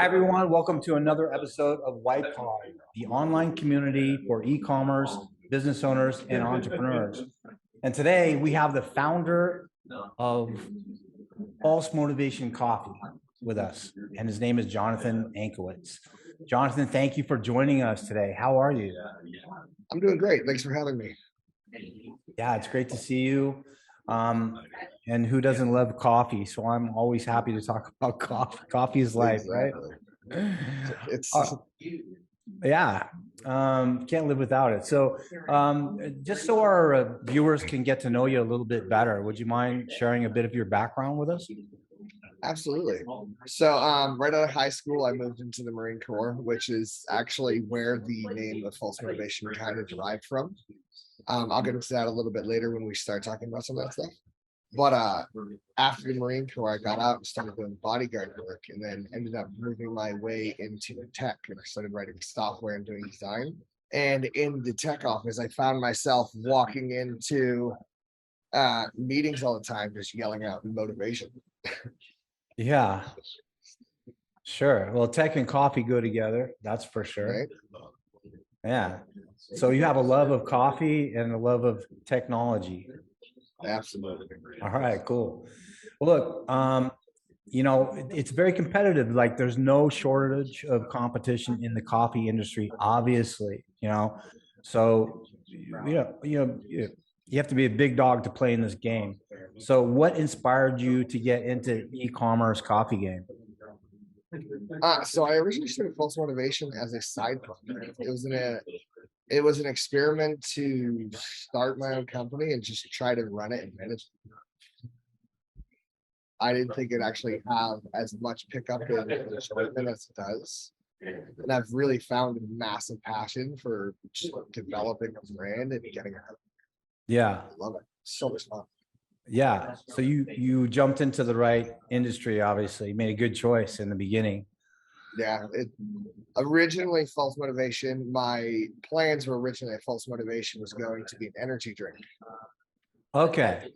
Hi, everyone. Welcome to another episode of WYTPod, the online community for e-commerce, business owners, and entrepreneurs. And today we have the founder of False Motivation Coffee with us, and his name is Jonathan Ankiewicz. Jonathan, thank you for joining us today. How are you? I'm doing great. Thanks for having me. Yeah, it's great to see you. And who doesn't love coffee? So I'm always happy to talk about coffee. Coffee is life, Exactly. right? It's Yeah, can't live without it. So just so our viewers can get to know you a little bit better, would you mind sharing a bit of your background with us? absolutely. So right out of high school, I moved into the Marine Corps, which is actually where the name of false motivation kind of derived from. I'll get into that a little bit later when we start talking about some of that stuff. But after the Marine Corps, I got out and started doing bodyguard work, and then ended up moving my way into tech, and I started writing software and doing design. And in the tech office, I found myself walking into meetings all the time, just yelling out motivation. Yeah, sure. Well, tech and coffee go together, that's for sure. Right? Yeah. So you have a love of coffee and a love of technology. Absolutely. All right, cool. Well, look, it's very competitive. Like there's no shortage of competition in the coffee industry, obviously. So, you have to be a big dog to play in this game. So what inspired you to get into e-commerce coffee game? So I originally started false motivation as a side project. It was an experiment to start my own company and just try to run it and manage it. I didn't think it actually have as much pickup and enjoyment as it does. And I've really found a massive passion for just developing a brand and getting it out. Yeah. I love it. So much fun. Yeah. So you jumped into the right industry, obviously. You made a good choice in the beginning. Yeah, it originally false motivation. My plans were originally false motivation was going to be an energy drink. Okay.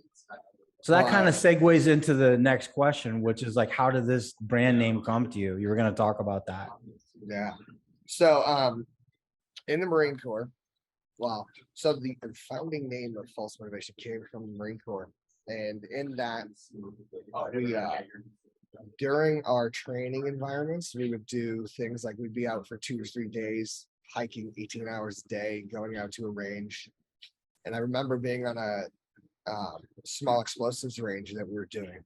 So that kind of But segues into the next question, which is like, how did this brand name come to you? You were going to talk about that. yeah. So in the Marine Corps, wow. So the founding name of false motivation came from the Marine Corps. And in that we during our training environments, we would do things like we'd be out for 2 or 3 days, hiking 18 hours a day, going out to a range. And I remember being on a small explosives range that we were doing.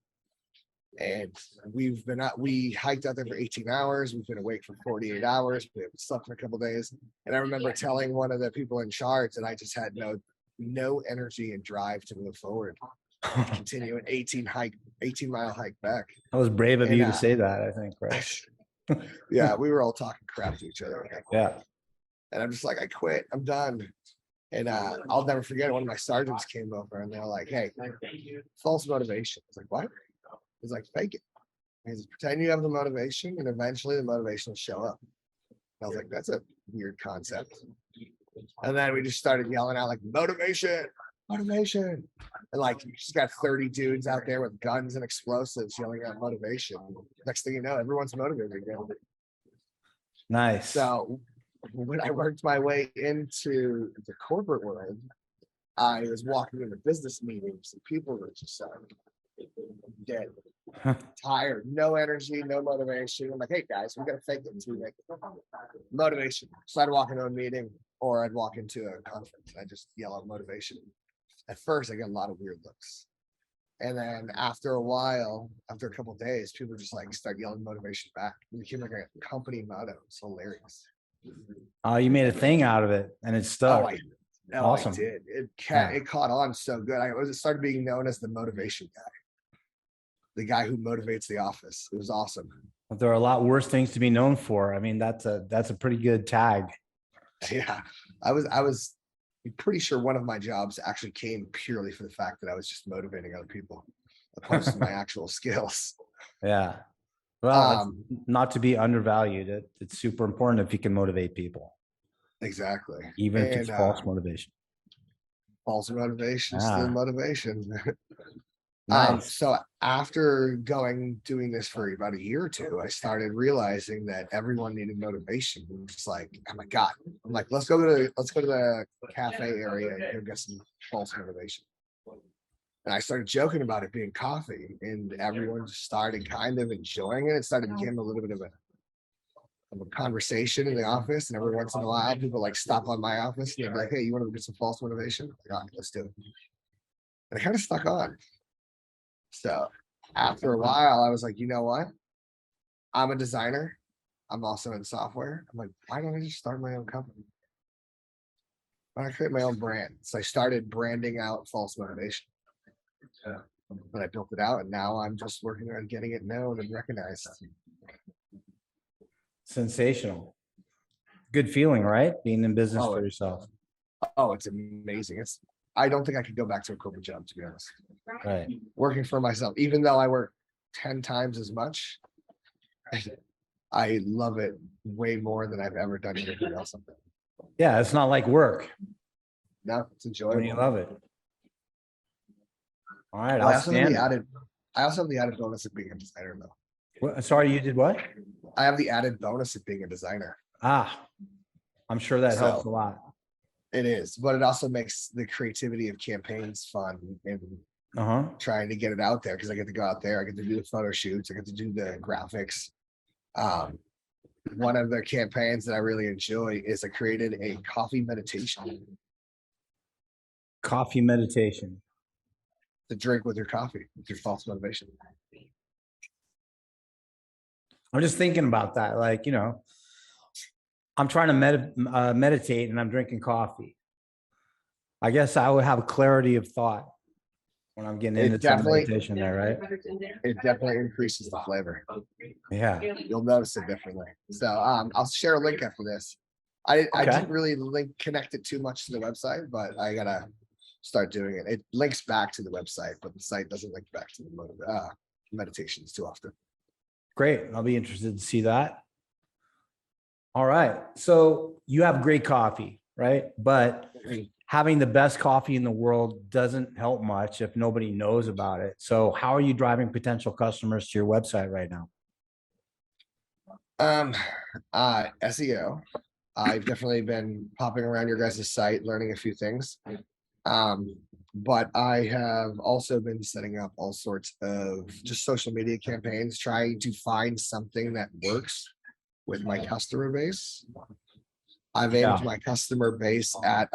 And we hiked out there for 18 hours. We've been awake for 48 hours. We haven't slept in a couple of days. And I remember telling one of the people in charge that I just had no energy and drive to move forward, continue an 18-mile hike back. That was brave of And you to say that, I think, right? yeah, we were all talking crap to each other. Yeah. And I'm just like, I quit. I'm done. And I'll never forget, one of my sergeants came over and they're like, hey, false motivation. I was like, what? He's like, fake it. He says, pretend you have the motivation and eventually the motivation will show up. And I was like, that's a weird concept. And then we just started yelling out like, motivation, motivation. And like, you just got 30 dudes out there with guns and explosives yelling out motivation. Next thing you know, everyone's motivated again. Nice. So when I worked my way into the corporate world, I was walking into business meetings and people were just dead, tired, no energy, no motivation. I'm like, hey guys, we gotta fake it until we make it. Motivation. So I'd walk into a meeting or I'd walk into a conference and I just yell out motivation. At first, I get a lot of weird looks. And then after a while, after a couple of days, people just like start yelling motivation back. It became like a company motto. It's hilarious. You made a thing out of it and it stuck. Awesome. I did. It caught on so good. It started being known as the motivation guy, the guy who motivates the office. It was awesome. But there are a lot worse things to be known for. I mean, that's a pretty good tag. Yeah, I was pretty sure one of my jobs actually came purely for the fact that I was just motivating other people, opposed to my actual skills. Yeah. Well, not to be undervalued. It's super important if you can motivate people. Exactly. Even if it's false motivation. False motivation, still motivation. Nice. So after doing this for about a year or two, I started realizing that everyone needed motivation. It's like, oh my God. I'm like, let's go to the cafe area and go get some false motivation. And I started joking about it being coffee, and everyone just started kind of enjoying it. It started becoming a little bit of a conversation in the office. And every once in a while, people like stop on my office and they're like, hey, you want to get some false motivation? Like, all right, let's do it. And I kind of stuck on. So after a while, I was like, you know what? I'm a designer. I'm also in software. I'm like, why don't I just start my own company? Why don't I create my own brand? So I started branding out false motivation. But I built it out, and now I'm just working on getting it known and recognized. Sensational. Good feeling, right? Being in business Oh, for yourself. Oh, it's amazing. I don't think I could go back to a corporate job, to be honest. Right. Working for myself, even though I work 10 times as much, I love it way more than I've ever done anything else. Yeah, it's not like work. No, it's When enjoyable. you love it. All right, Well, I also have outstanding. the added bonus of being a designer, though. Sorry, you did what? I have the added bonus of being a designer. Ah, I'm sure that helps a lot. It is, but it also makes the creativity of campaigns fun and trying to get it out there, because I get to go out there, I get to do the photo shoots, I get to do the graphics. One of the campaigns that I really enjoy is I created a coffee meditation Coffee meditation. to drink with your coffee, with your false motivation. I'm just thinking about that. Like, I'm trying to meditate and I'm drinking coffee. I guess I would have clarity of thought when I'm getting into some meditation there, right? It definitely increases the flavor. Yeah. You'll notice it differently. So I'll share a link after this. I didn't really connect it too much to the website, but I gotta start doing it. It links back to the website, but the site doesn't link back to the meditations too often. Great. I'll be interested to see that. All right. So you have great coffee, right? But having the best coffee in the world doesn't help much if nobody knows about it. So how are you driving potential customers to your website right now? SEO. I've definitely been popping around your guys' site, learning a few things. But I have also been setting up all sorts of just social media campaigns, trying to find something that works with my customer base. I've aimed my customer base at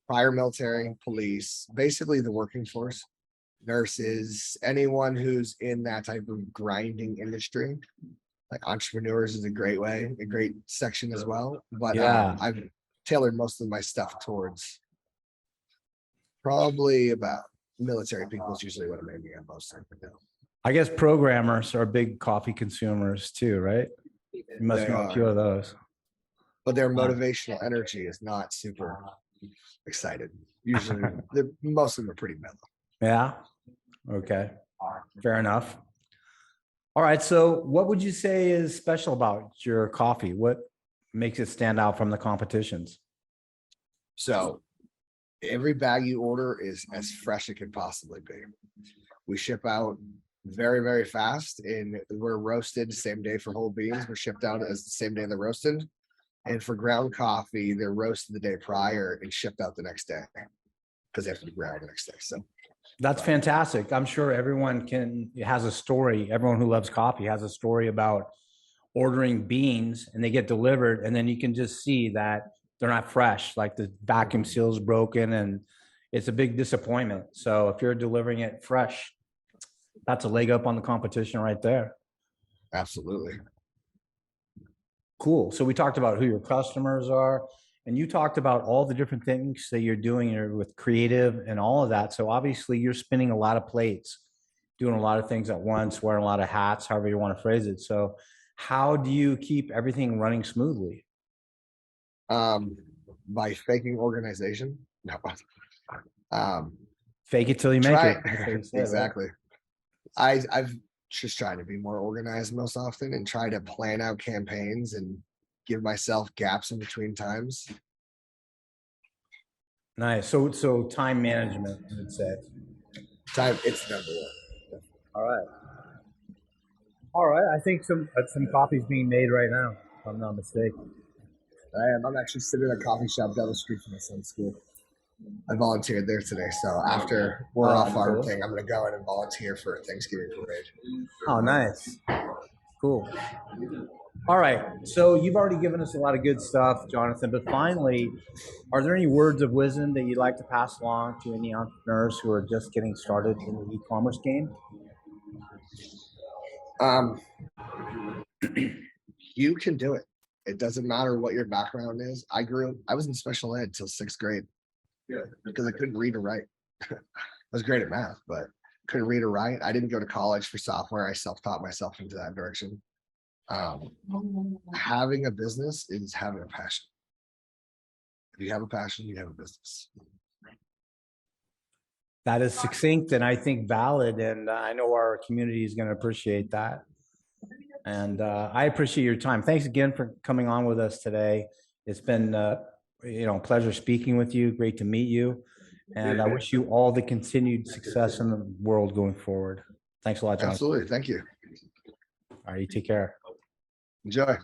prior military, police, basically the working force, nurses, anyone who's in that type of grinding industry. Like entrepreneurs is a great section as well. But I've tailored most of my stuff towards probably about military people is usually what I'm aiming at most right now. I guess programmers are big coffee consumers too, right? You must know a few of those. But their motivational energy is not super excited. Usually, most of them are pretty mellow. Yeah. Okay. Fair enough. All right. So what would you say is special about your coffee? What makes it stand out from the competitions? So every bag you order is as fresh as it can possibly be. We ship out very, very fast, and we're roasted same day for whole beans. We're shipped out as the same day they're roasted. And for ground coffee, they're roasted the day prior and shipped out the next day because they have to be ground the next day. So that's fantastic. I'm sure everyone has a story. Everyone who loves coffee has a story about ordering beans and they get delivered, and then you can just see that they're not fresh, like the vacuum seal is broken, and it's a big disappointment. So if you're delivering it fresh, that's a leg up on the competition right there. Absolutely. Cool. So we talked about who your customers are, and you talked about all the different things that you're doing with creative and all of that. So obviously you're spinning a lot of plates, doing a lot of things at once, wearing a lot of hats, however you want to phrase it. So how do you keep everything running smoothly? By faking organization. No. Fake it till you make it. Exactly. Right? I've just trying to be more organized most often and try to plan out campaigns and give myself gaps in between times. Nice. So time management, I'd say. It's number one. All right. All right. I think some coffee's being made right now, if I'm not mistaken. I'm actually sitting at a coffee shop down the street from my son's school. I volunteered there today, so after we're off our cool. thing, I'm gonna go in and volunteer for a Thanksgiving parade. Oh, nice. Cool. All right. So you've already given us a lot of good stuff, Jonathan, but finally, are there any words of wisdom that you'd like to pass along to any entrepreneurs who are just getting started in the e-commerce game? You can do it. It doesn't matter what your background is. I was in special ed till 6th grade because I couldn't read or write. I was great at math, but couldn't read or write. I didn't go to college for software. I self-taught myself into that direction. Having a business is having a passion. If you have a passion, you have a business. That is succinct and I think valid, and I know our community is going to appreciate that. And I appreciate your time. Thanks again for coming on with us today. It's been a pleasure speaking with you. Great to meet you. And I wish you all the continued success in the world going forward. Thanks a lot, Jonathan. Absolutely. Thank you. All right, you take care. Enjoy.